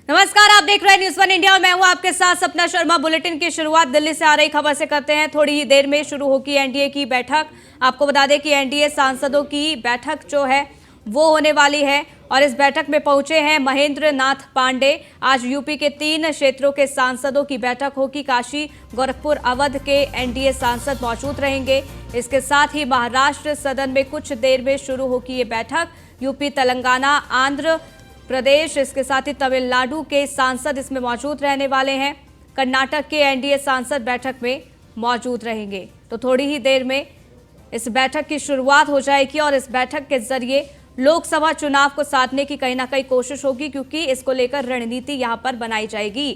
नमस्कार, आप देख रहे हैं न्यूज़ वन इंडिया और मैं हूं आपके साथ सपना शर्मा। बुलेटिन की शुरुआत दिल्ली से आ रही खबर से करते हैं। थोड़ी ही देर में शुरू होगी एनडीए की बैठक। आपको बता दें कि एनडीए सांसदों की बैठक जो है वो होने वाली है और इस बैठक में पहुंचे हैं महेंद्र नाथ पांडे। आज यूपी के 3 क्षेत्रों के सांसदों की बैठक होगी। काशी, गोरखपुर, अवध के एनडीए सांसद मौजूद रहेंगे। इसके साथ ही महाराष्ट्र सदन में कुछ देर में शुरू होगी ये बैठक। यूपी, तेलंगाना, आंध्र प्रदेश, इसके साथ ही तमिलनाडु के सांसद इसमें मौजूद रहने वाले हैं। कर्नाटक के एनडीए सांसद बैठक में मौजूद रहेंगे। तो थोड़ी ही देर में इस बैठक की शुरुआत हो जाएगी और इस बैठक के जरिए लोकसभा चुनाव को साधने की कहीं ना कहीं कोशिश होगी, क्योंकि इसको लेकर रणनीति यहां पर बनाई जाएगी।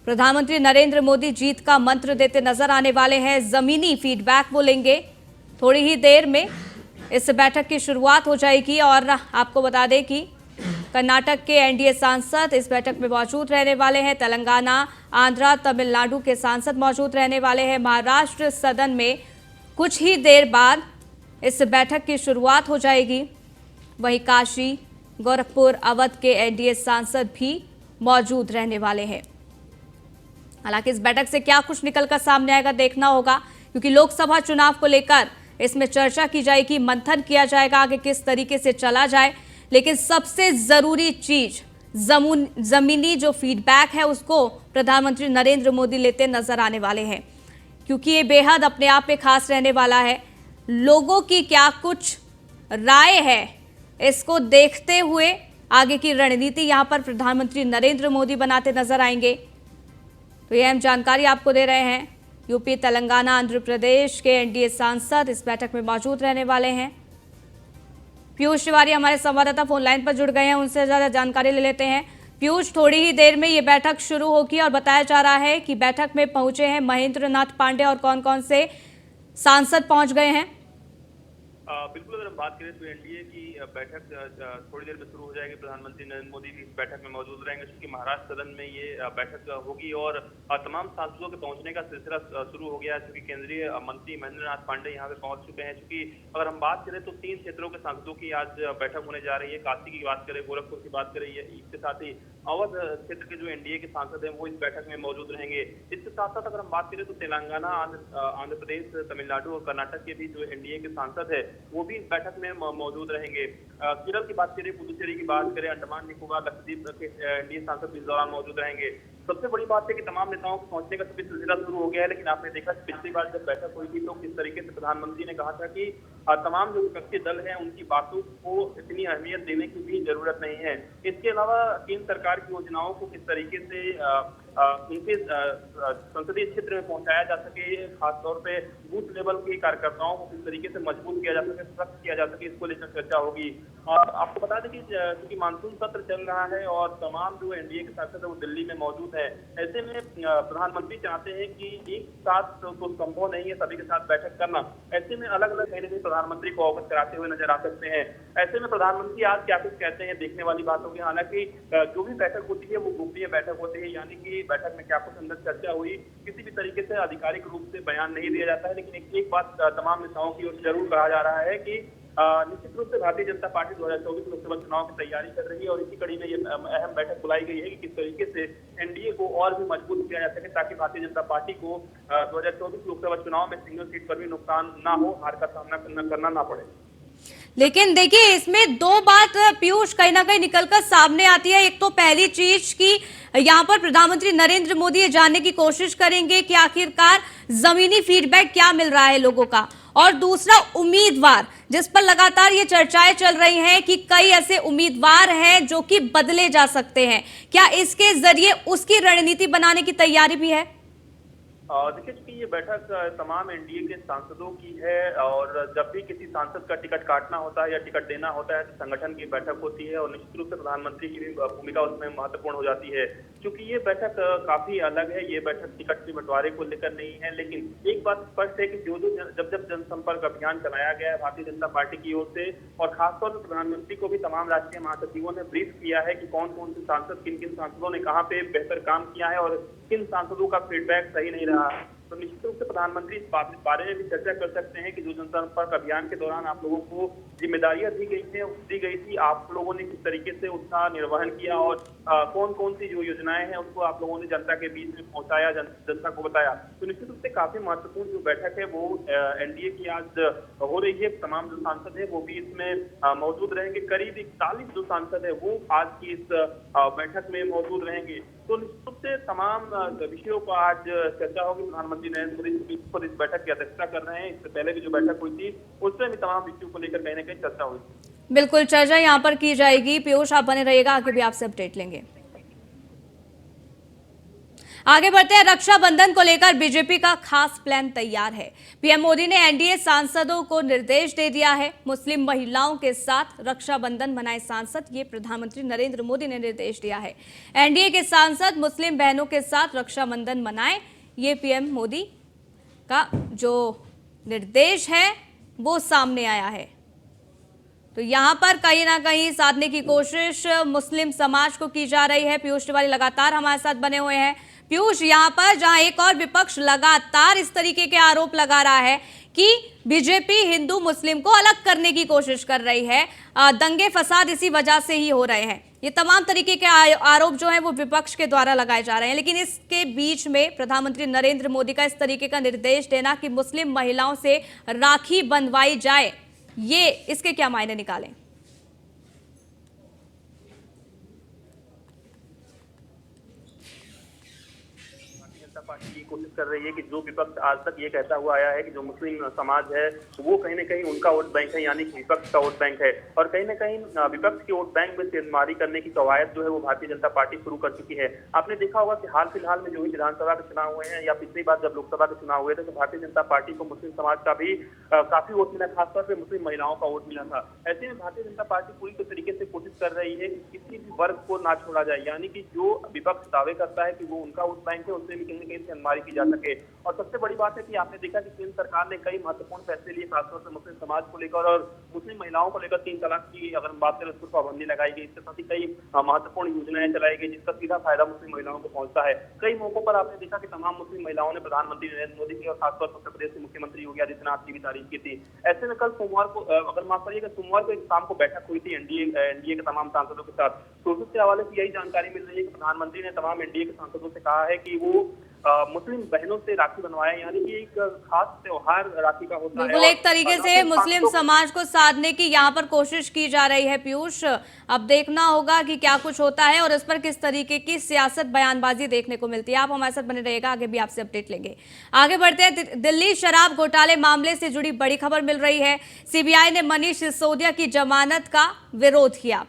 प्रधानमंत्री नरेंद्र मोदी जीत का मंत्र देते नजर आने वाले हैं। जमीनी फीडबैक वो लेंगे। थोड़ी ही देर में इस बैठक की शुरुआत हो जाएगी और आपको बता दें कि कर्नाटक के एनडीए सांसद इस बैठक में मौजूद रहने वाले हैं। तेलंगाना, आंध्र, तमिलनाडु के सांसद मौजूद रहने वाले हैं। महाराष्ट्र सदन में कुछ ही देर बाद इस बैठक की शुरुआत हो जाएगी। वहीं काशी, गोरखपुर, अवध के एनडीए सांसद भी मौजूद रहने वाले हैं। हालांकि इस बैठक से क्या कुछ निकलकर सामने आएगा देखना होगा, क्योंकि लोकसभा चुनाव को लेकर इसमें चर्चा की जाएगी, मंथन किया जाएगा आगे किस तरीके से चला जाए। लेकिन सबसे जरूरी चीज जमीनी जो फीडबैक है उसको प्रधानमंत्री नरेंद्र मोदी लेते नजर आने वाले हैं, क्योंकि ये बेहद अपने आप में खास रहने वाला है। लोगों की क्या कुछ राय है, इसको देखते हुए आगे की रणनीति यहां पर प्रधानमंत्री नरेंद्र मोदी बनाते नजर आएंगे। तो ये अहम जानकारी आपको दे रहे हैं। यूपी, तेलंगाना, आंध्र प्रदेश के एनडीए सांसद इस बैठक में मौजूद रहने वाले हैं। पीयूष तिवारी हमारे संवाददाता फोन लाइन पर जुड़ गए हैं, उनसे ज्यादा जानकारी ले लेते हैं। पीयूष, थोड़ी ही देर में ये बैठक शुरू होगी और बताया जा रहा है कि बैठक में पहुंचे हैं महेंद्र नाथ पांडे और कौन कौन से सांसद पहुंच गए हैं। बिल्कुल, अगर हम बात करें तो एनडीए की बैठक थोड़ी देर में शुरू हो जाएगी। प्रधानमंत्री नरेंद्र मोदी भी इस बैठक में मौजूद रहेंगे, क्योंकि महाराष्ट्र सदन में ये बैठक होगी और तमाम सांसदों के पहुंचने का सिलसिला शुरू हो गया है। चूंकि केंद्रीय मंत्री महेंद्र नाथ पांडे यहाँ पे पहुंच चुके हैं। चूंकि अगर हम बात करें तो 3 क्षेत्रों के सांसदों की आज बैठक होने जा रही है। काशी की बात करें, गोरखपुर की बात करें, इसके साथ ही अवध क्षेत्र के जो एनडीए के सांसद हैं वो इस बैठक में मौजूद रहेंगे। इसके साथ साथ अगर हम बात करें तो तेलंगाना, आंध्र प्रदेश, तमिलनाडु और कर्नाटक के भी जो एनडीए के सांसद है वो भी इस बैठक में मौजूद रहेंगे। केरल की बात करें, पुदुचेरी की बात करें, अंडमान निकोबार, लक्षद्वीप के एनडीए सांसद इस दौरान मौजूद रहेंगे। सबसे बड़ी बात है कि तमाम नेताओं को पहुंचने का सभी सिलसिला शुरू हो गया है। लेकिन आपने देखा पिछली बार जब बैठक हुई थी तो किस तरीके से प्रधानमंत्री ने कहा था कि तमाम जो विपक्षी दल हैं उनकी बातों को इतनी अहमियत देने की भी जरूरत नहीं है। इसके अलावा केंद्र सरकार की योजनाओं को किस तरीके से उनके संसदीय क्षेत्र में पहुंचाया जा सके, खासतौर पे बूथ लेवल के कार्यकर्ताओं को किस तरीके से मजबूत किया जा सके, सशक्त किया जा सके, इसको लेकर चर्चा होगी। और आपको बता दें कि क्योंकि मानसून सत्र चल रहा है और तमाम जो एनडीए के सांसद है वो दिल्ली में मौजूद है। ऐसे में प्रधानमंत्री चाहते हैं कि एक साथ तो संभव नहीं है सभी के साथ बैठक करना। ऐसे में अलग अलग कहीं प्रधानमंत्री को अवगत कराते हुए नजर आ सकते हैं। ऐसे में प्रधानमंत्री आज क्या कुछ कहते हैं देखने वाली बात होगी। हालांकि जो भी बैठक होती है वो गोपनीय बैठक होती है, यानी कि बैठक में क्या कुछ अंदर चर्चा हुई किसी भी तरीके से आधिकारिक रूप से बयान नहीं दिया जाता है। लेकिन एक बात तमाम नेताओं की ओर से जरूर कहा जा रहा है कि निश्चित रूप से भारतीय जनता पार्टी 2024 लोकसभा चुनाव की तैयारी कर रही है और इसी कड़ी में ये अहम बैठक बुलाई गई है कि किस तरीके से एनडीए को और भी मजबूत किया जा सके, ताकि भारतीय जनता पार्टी को 2024 लोकसभा चुनाव में सिंगल सीट पर भी नुकसान ना हो, हार का सामना करना ना पड़े। लेकिन देखिए, इसमें 2 बात पीयूष कहीं ना कहीं निकलकर सामने आती है। एक तो पहली चीज कि यहाँ पर प्रधानमंत्री नरेंद्र मोदी ये जानने की कोशिश करेंगे कि आखिरकार जमीनी फीडबैक क्या मिल रहा है लोगों का, और दूसरा उम्मीदवार, जिस पर लगातार ये चर्चाएं चल रही हैं कि कई ऐसे उम्मीदवार हैं जो कि बदले जा सकते हैं। क्या इसके जरिए उसकी रणनीति बनाने की तैयारी भी है? देखिए, चूंकि ये बैठक तमाम एनडीए के सांसदों की है और जब भी किसी सांसद का टिकट काटना होता है या टिकट देना होता है तो संगठन की बैठक होती है और निश्चित रूप से प्रधानमंत्री की भी भूमिका उसमें महत्वपूर्ण हो जाती है। क्योंकि ये बैठक काफी अलग है, ये बैठक टिकट के बंटवारे को लेकर नहीं है। लेकिन एक बात स्पष्ट है कि जब जनसंपर्क अभियान चलाया गया है भारतीय जनता पार्टी की ओर से, और खासतौर पर प्रधानमंत्री को भी तमाम राष्ट्रीय महासचिवों ने ब्रीफ किया है कि कौन कौन से सांसद, किन किन सांसदों ने कहाँ पे बेहतर काम किया है और किन सांसदों का फीडबैक सही नहीं रहा। तो निश्चित रूप से प्रधानमंत्री इस बारे में भी चर्चा कर सकते हैं कि जो जनसंपर्क अभियान के दौरान आप लोगों को जिम्मेदारियां दी गई थी, आप लोगों ने किस तरीके से उसका निर्वहन किया और कौन कौन सी जो योजनाएं हैं उसको आप लोगों ने जनता के बीच में पहुंचाया, जनता को बताया। तो निश्चित रूप से काफी महत्वपूर्ण जो बैठक है वो एनडीए की आज हो रही है। तमाम जो सांसद है वो भी इसमें मौजूद रहेंगे। करीब 41 जो सांसद है वो आज की इस बैठक में मौजूद रहेंगे। तो निश्चित रूप से तमाम विषयों पर आज चर्चा होगी। प्रधानमंत्री नरेंद्र मोदी खुद इस बैठक की अध्यक्षता कर रहे हैं। इससे पहले भी जो बैठक हुई थी उसमें भी तमाम विषयों को लेकर कहीं ना कहीं चर्चा हुई। बिल्कुल चर्चा यहाँ पर की जाएगी। पीयूष आप बने रहिएगा, आगे भी आपसे अपडेट लेंगे। आगे बढ़ते हैं। रक्षाबंधन को लेकर बीजेपी का खास प्लान तैयार है। पीएम मोदी ने एनडीए सांसदों को निर्देश दे दिया है, मुस्लिम महिलाओं के साथ रक्षाबंधन मनाए सांसद। ये प्रधानमंत्री नरेंद्र मोदी ने निर्देश दिया है। एनडीए के सांसद मुस्लिम बहनों के साथ रक्षाबंधन मनाएं, ये पीएम मोदी का जो निर्देश है वो सामने आया है। तो यहां पर कहीं ना कहीं साधने की कोशिश मुस्लिम समाज को की जा रही है। पीयूष तिवारी लगातार हमारे साथ बने हुए हैं। पीयूष, यहां पर जहां एक और विपक्ष लगातार इस तरीके के आरोप लगा रहा है कि बीजेपी हिंदू मुस्लिम को अलग करने की कोशिश कर रही है, दंगे फसाद इसी वजह से ही हो रहे हैं, ये तमाम तरीके के आरोप जो हैं वो विपक्ष के द्वारा लगाए जा रहे हैं। लेकिन इसके बीच में प्रधानमंत्री नरेंद्र मोदी का इस तरीके का निर्देश देना कि मुस्लिम महिलाओं से राखी बंधवाई जाए, ये इसके क्या मायने निकालें? पार्टी ये कोशिश कर रही है कि जो विपक्ष आज तक ये कहता हुआ आया है कि जो मुस्लिम समाज है वो कहीं ना कहीं उनका वोट बैंक है, यानी कि विपक्ष का वोट बैंक है, और कहीं ना कहीं विपक्ष के वोट बैंक में सेंधमारी करने की कवायद जो है वो भारतीय जनता पार्टी शुरू कर चुकी है। आपने देखा होगा कि हाल फिलहाल में जो भी विधानसभा के चुनाव हुए हैं या पिछली बार जब लोकसभा के चुनाव हुए थे तो भारतीय जनता पार्टी को मुस्लिम समाज का भी काफी वोट मिला, खासतौर पर मुस्लिम महिलाओं का वोट मिला था। ऐसे में भारतीय जनता पार्टी पूरी तरीके से कोशिश कर रही है कि किसी भी वर्ग को ना छोड़ा जाए, यानी कि जो विपक्ष दावे करता है कि वो उनका वोट बैंक है उससे भी कहीं ना कहीं सेंधमारी की जा सके। और सबसे बड़ी बात है कि आपने देखा कि केंद्र सरकार ने कई महत्वपूर्ण फैसले लिए, खासतौर से मुस्लिम समाज को लेकर और मुस्लिम महिलाओं को लेकर 3 तलाक की अगर हम बात करें उस पर पाबंदी लगाई गई। इसके साथ ही कई महत्वपूर्ण योजनाएं चलाई गई जिसका सीधा फायदा मुस्लिम महिलाओं को पहुंचता है। कई मौकों पर आपने देखा कि तमाम मुस्लिम महिलाओं ने प्रधानमंत्री नरेंद्र मोदी की और खासतौर पर उत्तर प्रदेश के मुख्यमंत्री योगी आदित्यनाथ की भी तारीफ की थी। ऐसे में कल सोमवार को अगर माफ करिएगा सोमवार को एक शाम को बैठक हुई थी एनडीए के तमाम सांसदों के साथ। सोर्सेज के हवाले से यही जानकारी मिल रही है कि प्रधानमंत्री ने तमाम एनडीए के सांसदों से कहा है कि वो मुस्लिम बहनों से राखी बनवाए, यानी कि एक खास त्योहार राखी का होता है। बिल्कुल, एक तरीके से मुस्लिम समाज को साधने की यहाँ पर कोशिश की जा रही है। पीयूष, अब देखना होगा कि क्या कुछ होता है और इस पर किस तरीके की सियासत बयानबाजी देखने को मिलती है। आप हमारे साथ बने रहिएगा, आगे भी आपसे अपडेट लेंगे। आगे बढ़ते हैं। दिल्ली शराब घोटाले मामले से जुड़ी बड़ी खबर मिल रही है। सीबीआई ने मनीष सिसोदिया की जमानत का विरोध किया।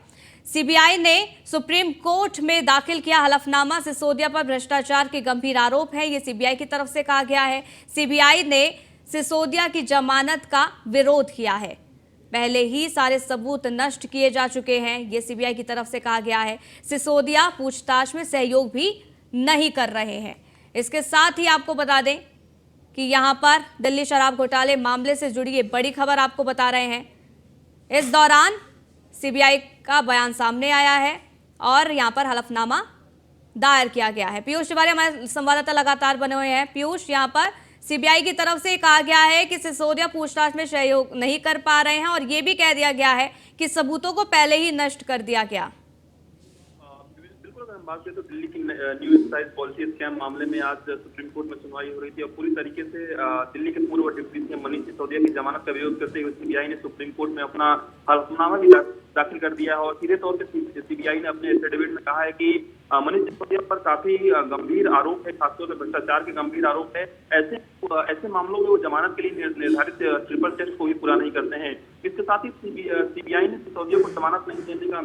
सीबीआई ने सुप्रीम कोर्ट में दाखिल किया हलफनामा। सिसोदिया पर भ्रष्टाचार के गंभीर आरोप है, ये सीबीआई की तरफ से कहा गया है। सीबीआई ने सिसोदिया की जमानत का विरोध किया है। पहले ही सारे सबूत नष्ट किए जा चुके हैं, ये सीबीआई की तरफ से कहा गया है। सिसोदिया पूछताछ में सहयोग भी नहीं कर रहे हैं। इसके साथ ही आपको बता दें कि यहां पर दिल्ली शराब घोटाले मामले से जुड़ी ये बड़ी खबर आपको बता रहे हैं। इस दौरान सीबीआई का बयान सामने आया है और यहां पर हलफनामा दायर किया गया है। पीयूष तिवारी हमारे संवाददाता लगातार बने हुए हैं। पीयूष, यहां पर सीबीआई की तरफ से कहा गया है कि सिसोदिया पूछताछ में सहयोग नहीं कर पा रहे हैं और यह भी कह दिया गया है कि सबूतों को पहले ही नष्ट कर दिया गया। बिल्कुल, अगर हम बात करें तो दिल्ली की न्यू एक्साइज पॉलिसी स्कैम मामले में आज सुप्रीम कोर्ट में सुनवाई हो रही थी और पूरी तरीके से दिल्ली के पूर्व डिप्टी सीएम मनीष सिसोदिया की जमानत का विरोध करते हुए सीबीआई ने सुप्रीम कोर्ट में अपना हलफनामा भी दाखिल कर दिया है। और सीधे तौर पर सीबीआई ने अपने एफिडेविट में कहा है कि मनीष सिसोदिया पर काफी गंभीर आरोप है, खासतौर पर भ्रष्टाचार के गंभीर आरोप है। ऐसे मामलों में वो जमानत के लिए निर्धारित ट्रिपल टेस्ट को भी पूरा नहीं करते हैं। इसके साथ ही सीबीआई ने सिसोदिया को जमानत नहीं देने का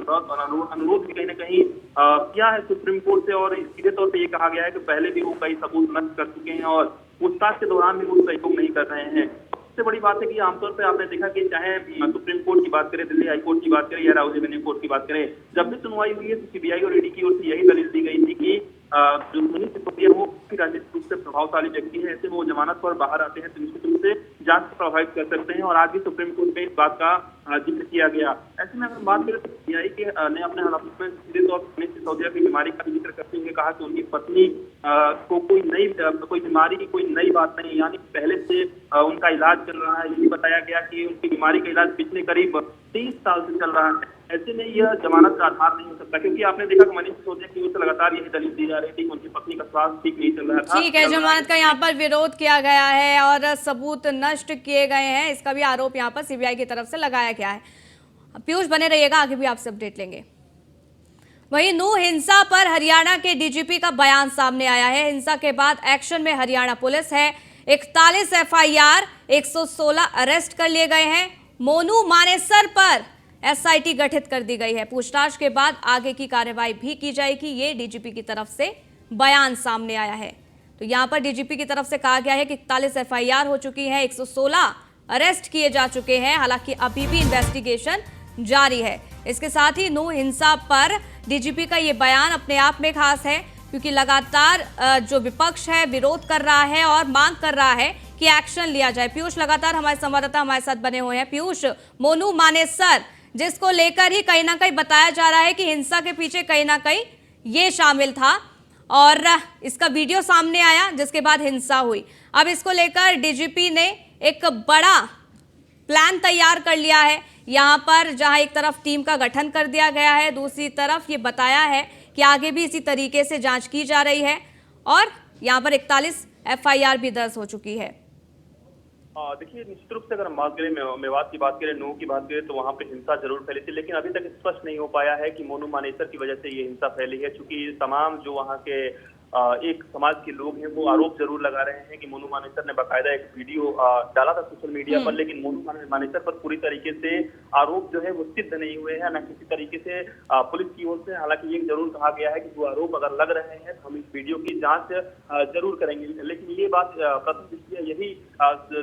अनुरोध भी कहीं ना कहीं किया है सुप्रीम कोर्ट से। और सीधे तौर पर यह कहा गया है कि पहले भी वो कई सबूत नष्ट कर चुके हैं और पूछताछ के दौरान भी वो सहयोग नहीं कर रहे हैं। सबसे बड़ी बात है कि आमतौर पर आपने देखा कि चाहे सुप्रीम कोर्ट की बात करें, दिल्ली हाई कोर्ट की बात करें या राउज एवेन्यू कोर्ट की बात करें, जब भी सुनवाई हुई है तो सीबीआई और ईडी की ओर से यही दलील दी गई थी कि जो मनीष सिसोदिया वो काफी राजनीतिक रूप से प्रभावशाली व्यक्ति है। ऐसे में वो जमानत पर बाहर आते हैं तो निश्चित रूप से जांच को प्रभावित कर सकते हैं और आज भी सुप्रीम कोर्ट में इस बात का जिक्र किया गया। ऐसे में अगर बात करें तो सीबीआई के ने अपने हलफनामे में सीधे तौर पर मनीष सिसोदिया की बीमारी का जिक्र करते हुए कहा कि उनकी पत्नी को कोई बीमारी की कोई नई बात नहीं, यानी पहले से उनका इलाज चल रहा है। यही बताया गया कि उनकी बीमारी का इलाज पिछले करीब 30 साल से चल रहा है। ऐसे में यह जमानत का आधार नहीं हो सकता, क्योंकि आपने देखा कि मनीष सिसोदिया की ओर से लगातार यही दलील दी जा रही थी कि उनकी पत्नी का स्वास्थ्य ठीक नहीं चल रहा था। ठीक है, जमानत का यहाँ पर विरोध किया गया है और सबूत नष्ट किए गए हैं, इसका भी आरोप यहाँ पर सीबीआई की तरफ से लगाया गया है। पीयूष बने रहिएगा, आगे भी आपसे अपडेट लेंगे। वहीं नूह हिंसा पर हरियाणा के डीजीपी का बयान सामने आया है। हिंसा के बाद एक्शन में हरियाणा पुलिस है। 41 एफआईआर, 116 अरेस्ट कर लिए गए हैं। मोनू मानेसर पर एसआईटी गठित कर दी गई है। पूछताछ के बाद आगे की कार्रवाई भी की जाएगी, ये डीजीपी की तरफ से बयान सामने आया है। तो यहां पर डीजीपी की तरफ से कहा गया है कि 41 एफआईआर हो चुकी है, 116 अरेस्ट किए जा चुके हैं। हालांकि अभी भी इन्वेस्टिगेशन जारी है। इसके साथ ही नूह हिंसा पर डीजीपी का ये बयान अपने आप में खास है, क्योंकि लगातार जो विपक्ष है विरोध कर रहा है और मांग कर रहा है कि एक्शन लिया जाए। पीयूष लगातार हमारे संवाददाता हमारे साथ बने हुए हैं। पीयूष, मोनू मानेसर जिसको लेकर ही कहीं ना कहीं बताया जा रहा है कि हिंसा के पीछे कहीं ना कहीं ये शामिल था और इसका वीडियो सामने आया जिसके बाद हिंसा हुई। अब इसको लेकर डीजीपी ने एक बड़ा प्लान तैयार कर लिया है। यहाँ पर जहां एक तरफ टीम का गठन कर दिया गया है, दूसरी तरफ ये बताया है कि आगे भी इसी तरीके से जांच की जा रही है और यहाँ पर 41 एफआईआर भी दर्ज हो चुकी है। देखिए, निश्चित रूप से अगर हम बात करें मेवात की बात करें, नूह की बात करें, तो वहां पे हिंसा जरूर फैली थी, लेकिन अभी तक स्पष्ट नहीं हो पाया है कि मोनू मानेसर की वजह से ये हिंसा फैली है। चूंकि तमाम जो वहां के एक समाज के लोग हैं वो आरोप जरूर लगा रहे हैं कि मोनू मानेसर ने बाकायदा एक वीडियो डाला था सोशल मीडिया पर, लेकिन मोनू मानेसर पर पूरी तरीके से आरोप जो है वो सिद्ध नहीं हुए हैं, न किसी तरीके से पुलिस की ओर से। हालांकि ये जरूर कहा गया है कि वो आरोप अगर लग रहे हैं तो हम इस वीडियो की जांच जरूर करेंगे, लेकिन ये बात प्रथम दृष्टया यही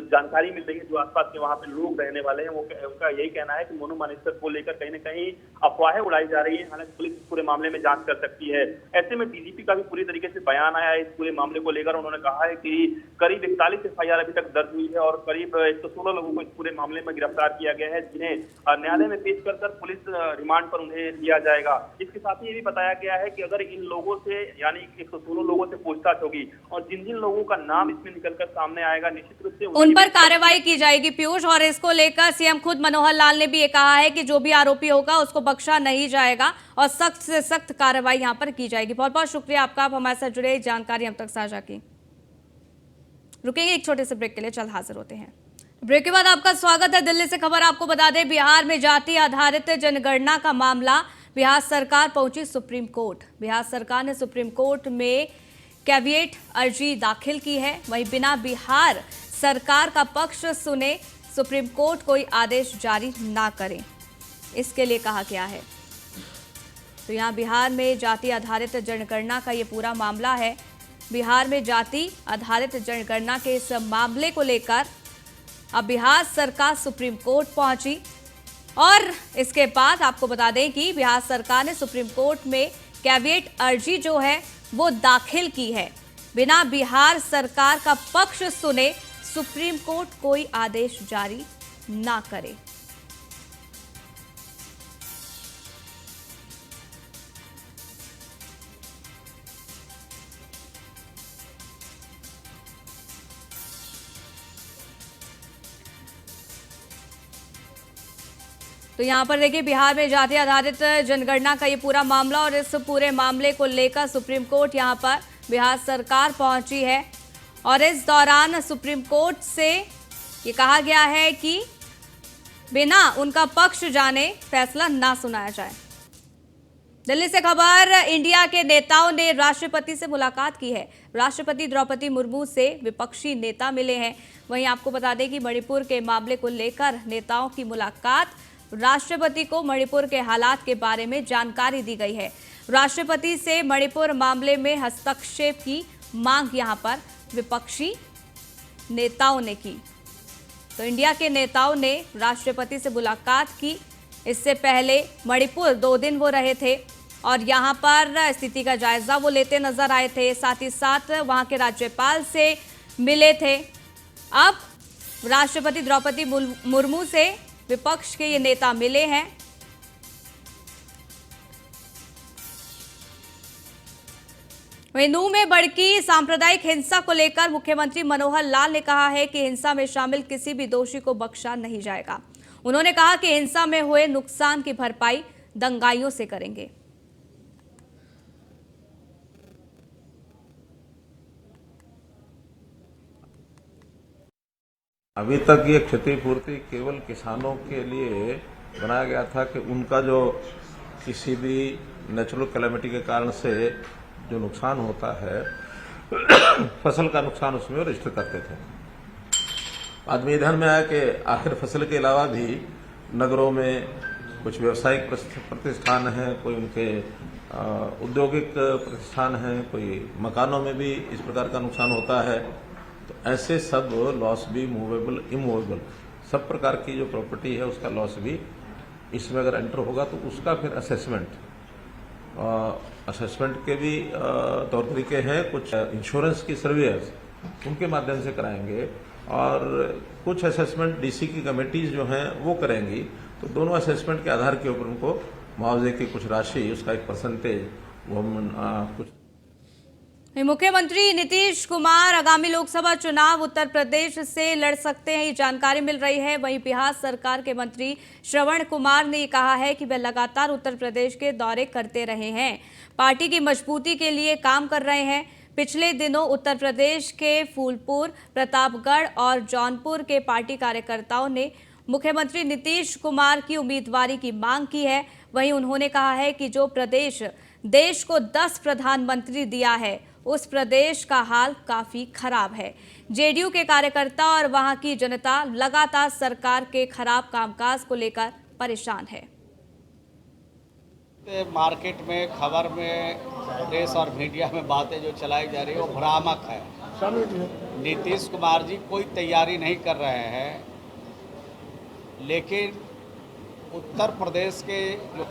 जानकारी मिल रही है जो आसपास के वहां पे लोग रहने वाले हैं, उनका यही कहना है कि मोनू मानेसर को लेकर कहीं न कहीं अफवाहें उड़ाई जा रही है। हालांकि पुलिस पूरे मामले में जांच कर सकती है। ऐसे में डीजीपी का भी पूरी तरीके से बयान आया है इस पूरे मामले को लेकर। उन्होंने कहा है कि करीब 41 एफआईआर अभी तक दर्ज हुई है और करीब 116 लोगों को इस पूरे मामले में गिरफ्तार किया गया है, जिन्हें न्यायालय में पेश कर पुलिस रिमांड पर उन्हें लिया जाएगा। इसके साथ ही ये भी बताया गया है कि अगर इन लोगों से यानी 116 लोगों से पूछताछ होगी और जिन जिन लोगों का नाम इसमें निकलकर सामने आएगा, निश्चित रूप से उन पर कार्रवाई की जाएगी। पीयूष, और इसको लेकर सीएम खुद मनोहर लाल ने भी ये कहा है कि जो भी आरोपी होगा उसको बख्शा नहीं जाएगा और सख्त से सख्त कार्रवाई यहाँ पर की जाएगी। बहुत बहुत शुक्रिया आपका, आप हमारे साथ जुड़े, जानकारी हम तक साझा की। रुकेंगे एक छोटे से ब्रेक के लिए, जल्द हाजिर होते हैं। ब्रेक के बाद आपका स्वागत है। दिल्ली से खबर आपको बता दें, बिहार में जाति आधारित जनगणना का मामला, बिहार सरकार पहुंची सुप्रीम कोर्ट। बिहार सरकार ने सुप्रीम कोर्ट में कैविएट अर्जी दाखिल की है। वहीं बिना बिहार सरकार का पक्ष सुने सुप्रीम कोर्ट कोई आदेश जारी ना करे, इसके लिए कहा गया है। तो यहाँ बिहार में जाति आधारित जनगणना का ये पूरा मामला है। बिहार में जाति आधारित जनगणना के इस मामले को लेकर अब बिहार सरकार सुप्रीम कोर्ट पहुंची और इसके बाद आपको बता दें कि बिहार सरकार ने सुप्रीम कोर्ट में कैविएट अर्जी जो है वो दाखिल की है। बिना बिहार सरकार का पक्ष सुने सुप्रीम कोर्ट कोई आदेश जारी ना करे। तो यहाँ पर देखिए, बिहार में जाति आधारित जनगणना का ये पूरा मामला और इस पूरे मामले को लेकर सुप्रीम कोर्ट यहाँ पर बिहार सरकार पहुंची है और इस दौरान सुप्रीम कोर्ट से ये कहा गया है कि बिना उनका पक्ष जाने फैसला ना सुनाया जाए। दिल्ली से खबर, इंडिया के नेताओं ने राष्ट्रपति से मुलाकात की है। राष्ट्रपति द्रौपदी मुर्मू से विपक्षी नेता मिले हैं। वहीं आपको बता दें कि मणिपुर के मामले को लेकर नेताओं की मुलाकात, राष्ट्रपति को मणिपुर के हालात के बारे में जानकारी दी गई है। राष्ट्रपति से मणिपुर मामले में हस्तक्षेप की मांग यहां पर विपक्षी नेताओं ने की। तो इंडिया के नेताओं ने राष्ट्रपति से मुलाकात की। इससे पहले मणिपुर 2 दिन वो रहे थे और यहाँ पर स्थिति का जायजा वो लेते नजर आए थे, साथ ही साथ वहाँ के राज्यपाल से मिले थे। अब राष्ट्रपति द्रौपदी मुर्मू से विपक्ष के ये नेता मिले हैं। वहीं नूंह में भड़की सांप्रदायिक हिंसा को लेकर मुख्यमंत्री मनोहर लाल ने कहा है कि हिंसा में शामिल किसी भी दोषी को बख्शा नहीं जाएगा। उन्होंने कहा कि हिंसा में हुए नुकसान की भरपाई दंगाइयों से करेंगे। अभी तक ये क्षतिपूर्ति केवल किसानों के लिए बनाया गया था कि उनका जो किसी भी नेचुरल कैलेमिटी के कारण से जो नुकसान होता है फसल का नुकसान उसमें रजिस्टर करते थे। बाद में ध्यान में आया कि आखिर फसल के अलावा भी नगरों में कुछ व्यावसायिक प्रतिष्ठान हैं, कोई उनके औद्योगिक प्रतिष्ठान हैं, कोई मकानों में भी इस प्रकार का नुकसान होता है। तो ऐसे सब लॉस भी मूवेबल इमूवेबल सब प्रकार की जो प्रॉपर्टी है उसका लॉस भी इसमें अगर एंटर होगा तो उसका फिर असेसमेंट के भी तौर तरीके हैं। कुछ इंश्योरेंस की सर्विस उनके माध्यम से कराएंगे और कुछ असेसमेंट डीसी की कमेटीज जो हैं वो करेंगी। तो दोनों असेसमेंट के आधार के ऊपर उनको मुआवजे की कुछ राशि, उसका एक परसेंटेज वो हम कुछ। मुख्यमंत्री नीतीश कुमार आगामी लोकसभा चुनाव उत्तर प्रदेश से लड़ सकते हैं, ये जानकारी मिल रही है। वहीं बिहार सरकार के मंत्री श्रवण कुमार ने कहा है कि वे लगातार उत्तर प्रदेश के दौरे करते रहे हैं, पार्टी की मजबूती के लिए काम कर रहे हैं। पिछले दिनों उत्तर प्रदेश के फूलपुर, प्रतापगढ़ और जौनपुर के पार्टी कार्यकर्ताओं ने मुख्यमंत्री नीतीश कुमार की उम्मीदवारी की मांग की है। वहीं उन्होंने कहा है कि जो प्रदेश देश को 10 प्रधानमंत्री दिया है उस प्रदेश का हाल काफी खराब है। जेडीयू के कार्यकर्ता और वहां की जनता लगातार सरकार के खराब कामकाज को लेकर परेशान है। मार्केट में, खबर में, प्रेस और मीडिया में बातें जो चलाई जा रही है वो भ्रामक है। नीतीश कुमार जी कोई तैयारी नहीं कर रहे हैं, लेकिन उत्तर प्रदेश के जो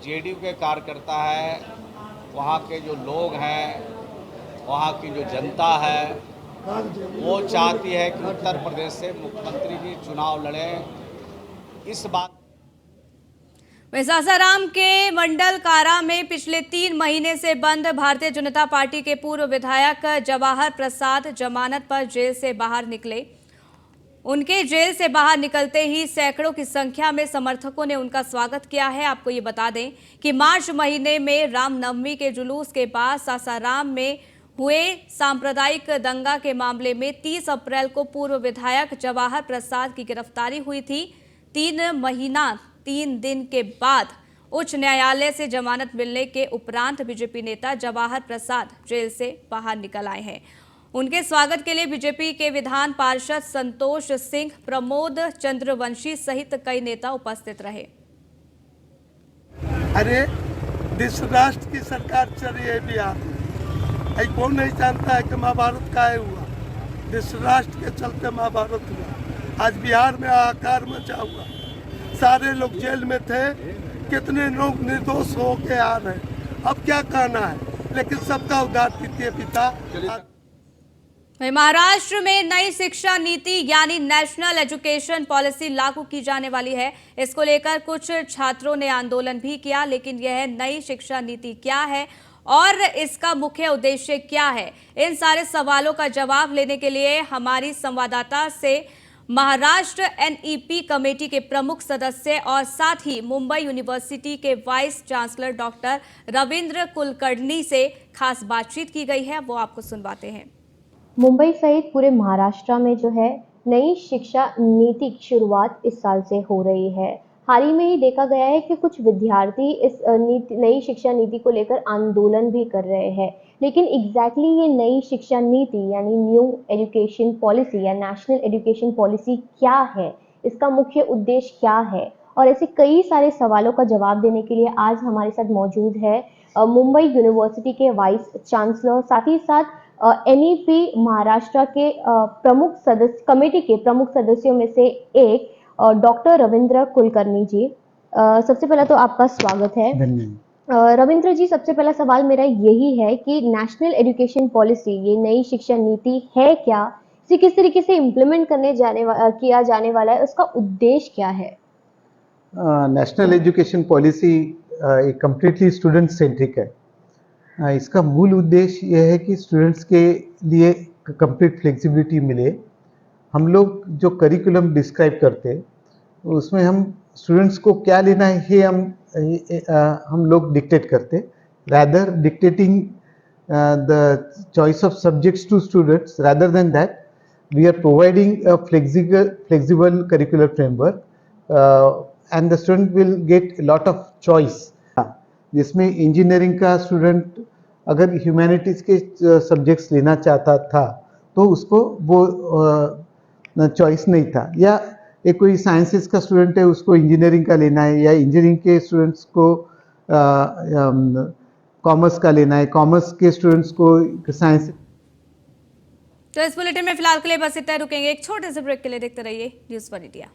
जेडीयू के कार्यकर्ता है, वहाँ के जो लोग हैं, वहाँ की जो जनता है, वो चाहती है कि उत्तर प्रदेश से मुख्यमंत्री जी चुनाव लड़ें। इस बात सासाराम के मंडल कारा में पिछले 3 महीने से बंद भारतीय जनता पार्टी के पूर्व विधायक जवाहर प्रसाद जमानत पर जेल से बाहर निकले। उनके जेल से बाहर निकलते ही सैकड़ों की संख्या में समर्थकों ने उनका स्वागत किया है। आपको ये बता दें कि मार्च महीने में रामनवमी के जुलूस के बाद सासाराम में हुए सांप्रदायिक दंगा के मामले में 30 अप्रैल को पूर्व विधायक जवाहर प्रसाद की गिरफ्तारी हुई थी। 3 महीना 3 दिन के बाद उच्च न्यायालय से जमानत मिलने के उपरांत बीजेपी नेता जवाहर प्रसाद जेल से बाहर निकल आए हैं। उनके स्वागत के लिए बीजेपी के विधान पार्षद संतोष सिंह, प्रमोद चंद्रवंशी सहित कई नेता उपस्थित रहे। अरे देश राष्ट्र की सरकार चल रही है बिहार में, कौन नहीं जानता है कि महाभारत काहे हुआ? देश राष्ट्र के चलते महाभारत हुआ। आज बिहार में हाहाकार मचा हुआ, सारे लोग जेल में थे, कितने लोग निर्दोष हो के आ रहे हैं। अब क्या कहना है, लेकिन सबका उद्धार तृतीय पिता। महाराष्ट्र में नई शिक्षा नीति यानी नेशनल एजुकेशन पॉलिसी लागू की जाने वाली है। इसको लेकर कुछ छात्रों ने आंदोलन भी किया, लेकिन यह नई शिक्षा नीति क्या है और इसका मुख्य उद्देश्य क्या है, इन सारे सवालों का जवाब लेने के लिए हमारी संवाददाता से महाराष्ट्र एनईपी कमेटी के प्रमुख सदस्य और साथ ही मुंबई यूनिवर्सिटी के vice chancellor doctor Ravindra Kulkarni से खास बातचीत की गई है, वो आपको सुनवाते हैं। मुंबई सहित पूरे महाराष्ट्र में जो है नई शिक्षा नीति की शुरुआत इस साल से हो रही है। हाल ही में ही देखा गया है कि कुछ विद्यार्थी इस नई शिक्षा नीति को लेकर आंदोलन भी कर रहे हैं, लेकिन एग्जैक्टली ये नई शिक्षा नीति यानी न्यू एजुकेशन पॉलिसी या नेशनल एजुकेशन पॉलिसी क्या है, इसका मुख्य उद्देश्य क्या है, और ऐसे कई सारे सवालों का जवाब देने के लिए आज हमारे साथ मौजूद है मुंबई यूनिवर्सिटी के वाइस चांसलर, साथ ही साथ एनईपी महाराष्ट्र के प्रमुख सदस्य कमेटी के प्रमुख सदस्यों में से एक डॉक्टर रविंद्र कुलकर्णी जी। सबसे पहले तो आपका स्वागत है। रविंद्र जी, सबसे पहला सवाल मेरा यही है कि नेशनल एजुकेशन पॉलिसी, ये नई शिक्षा नीति है क्या? इसे किस तरीके से इम्प्लीमेंट किया जाने वाला है, उसका उद्देश्य क्या है? नेशनल एजुकेशन पॉलिसी एक कम्प्लीटली स्टूडेंट सेंट्रिक है। इसका मूल उद्देश्य यह है कि स्टूडेंट्स के लिए कंप्लीट फ्लेक्सिबिलिटी मिले। हम लोग जो करिकुलम डिस्क्राइब करते हैं उसमें हम स्टूडेंट्स को क्या लेना है ये हम लोग डिक्टेट करते, rather dictating the choice of subjects to students, rather than that we are providing a flexible curricular framework and the student will get lot of choice, जिसमें इंजीनियरिंग का स्टूडेंट अगर ह्यूमैनिटीज़ के सब्जेक्ट्स लेना चाहता था तो उसको वो चॉइस नहीं था, या एक कोई साइंसेस का स्टूडेंट है उसको इंजीनियरिंग का लेना है, या इंजीनियरिंग के स्टूडेंट्स को कॉमर्स का लेना है, कॉमर्स के स्टूडेंट्स को साइंस। तो इस बुलेटिन में फिलहाल के लिए बस इतना, रुकेंगे एक छोटे से ब्रेक के लिए। देखते रहिए न्यूज़ 1 इंडिया।